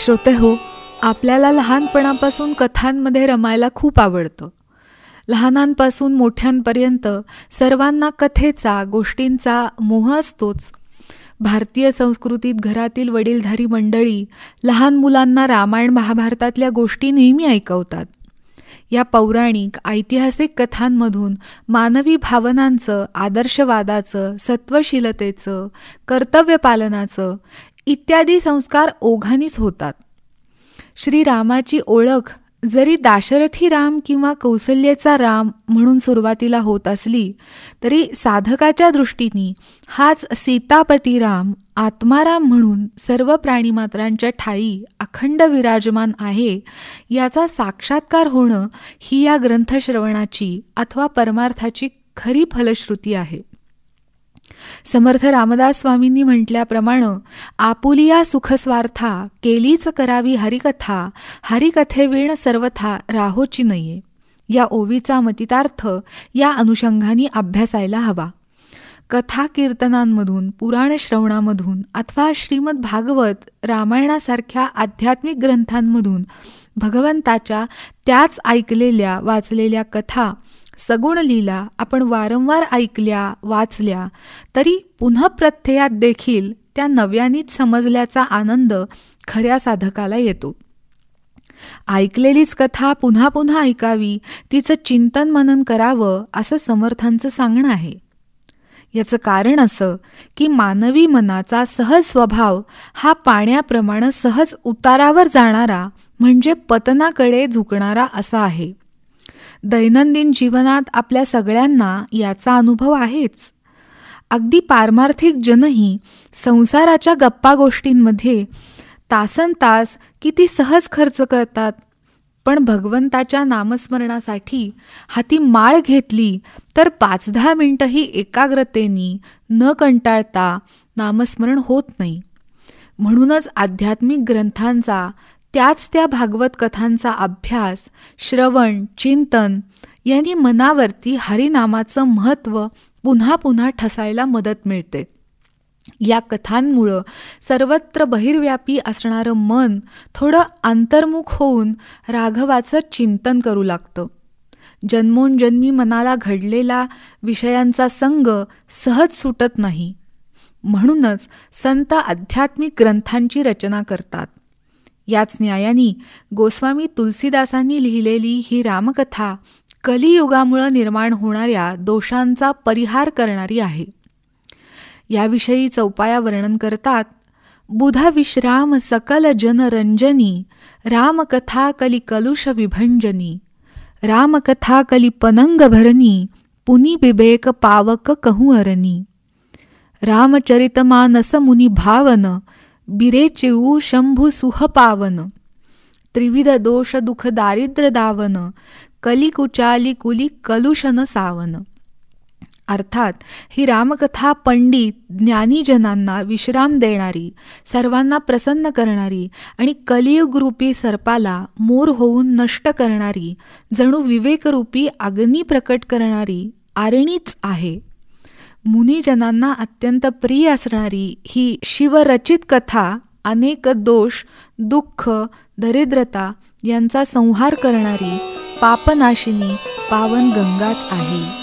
श्रोतेहो, आपल्याला लहानपणापासून कथांमध्ये रमायला खूप आवडतं. लहानांपासून मोठ्यांपर्यंत सर्वांना कथेचा, गोष्टींचा मोह असतोच. भारतीय संस्कृतीत घरातील वडीलधारी मंडळी लहान मुलांना रामायण महाभारतातल्या गोष्टी नेहमी ऐकवतात. या पौराणिक ऐतिहासिक कथांमधून मानवी भावनांचं, आदर्शवादाचं, सत्वशीलतेचं, कर्तव्यपालनाचं इत्यादी संस्कार ओघानेच होतात. श्रीरामाची ओळख जरी दाशरथी राम किंवा कौसल्येचा राम म्हणून सुरुवातीला होत असली तरी साधकाच्या दृष्टीने हाच सीतापती राम, आत्माराम म्हणून सर्व प्राणीमात्रांच्या ठायी अखंड विराजमान आहे याचा साक्षात्कार होणं ही या ग्रंथश्रवणाची अथवा परमार्थाची खरी फलश्रुती आहे. समर्थ रामदास स्वामींनी म्हटल्याप्रमाणे आपुलिया सुखस्वार्था केलीच करावी हरिकथा, हरिकथेविण सर्वथा राहोची नये. या ओवीचा मतितार्थ या अनुषंगाने अभ्यासायला हवा. कथा कीर्तनांमधून, पुराण श्रवणामधून अथवा श्रीमद भागवत, रामायणासारख्या आध्यात्मिक ग्रंथांमधून भगवंताच्या त्याच ऐकलेल्या, वाचलेल्या कथा, सगुण लीला आपण वारंवार ऐकल्या, वाचल्या तरी पुन्हा प्रत्ययात देखील त्या नव्यानेच समजल्याचा आनंद खऱ्या साधकाला येतो. ऐकलेलीच कथा पुन्हा पुन्हा ऐकावी, तिचं चिंतन मनन करावं असं समर्थांचं सांगणं आहे. याचं कारण असं की मानवी मनाचा सहज स्वभाव हा पाण्याप्रमाणे सहज उतारावर जाणारा म्हणजे पतनाकडे झुकणारा असा आहे. दैनंदिन जीवनात आपल्या सगळ्यांना याचा अनुभव आहेच. अगदी पारमार्थिक जनही संसाराच्या गप्पा गोष्टींमध्ये तासनतास किती सहज खर्च करतात, पण भगवंताच्या नामस्मरणासाठी हाती माळ घेतली तर 5-10 मिनिटंही एकाग्रतेने न कंटाळता नामस्मरण होत नाही. म्हणूनच आध्यात्मिक ग्रंथांचा, त्याच त्या भागवत कथांचा अभ्यास, श्रवण, चिंतन यांनी मनावरती हरिनामाचं महत्त्व पुन्हा पुन्हा ठसायला मदत मिळते. या कथांमुळं सर्वत्र बहिर्व्यापी असणारं मन थोडं अंतर्मुख होऊन राघवाचं चिंतन करू लागतं. जन्मोनजन्मी मनाला घडलेला विषयांचा संग सहज सुटत नाही. म्हणूनच संत आध्यात्मिक ग्रंथांची रचना करतात. याच न्यायाने गोस्वामी तुलसीदासांनी लिहिलेली ही रामकथा कलियुगामुळं निर्माण होणाऱ्या दोषांचा परिहार करणारी आहे. याविषयी चौपाया वर्णन करतात. बुधा विश्राम सकल जनरंजनी, रामकथा कली कलुष विभंजनी, रामकथा कली पनंग भरनी, पुनि बिबेक पावक कहूँ अरनी, रामचरितमानस मुनि भावन, बिरेचिऊ शंभु सुह पावन, त्रिविध दोष दुख दारिद्र दावन, कली कुचाली कुली कलुषन सावन. अर्थात ही रामकथा पंडित ज्ञानीजनांना विश्राम देणारी, सर्वांना प्रसन्न करणारी आणि कलियुगरूपी सर्पाला मोर होऊन नष्ट करणारी, जणू विवेकरूपी अग्नी प्रकट करणारी आरणीच आहे. मुनिजनांना अत्यंत प्रिय असणारी ही शिवरचित कथा अनेक दोष, दुःख, दरिद्रता यांचा संहार करणारी पापनाशिनी पावन गंगाच आहे.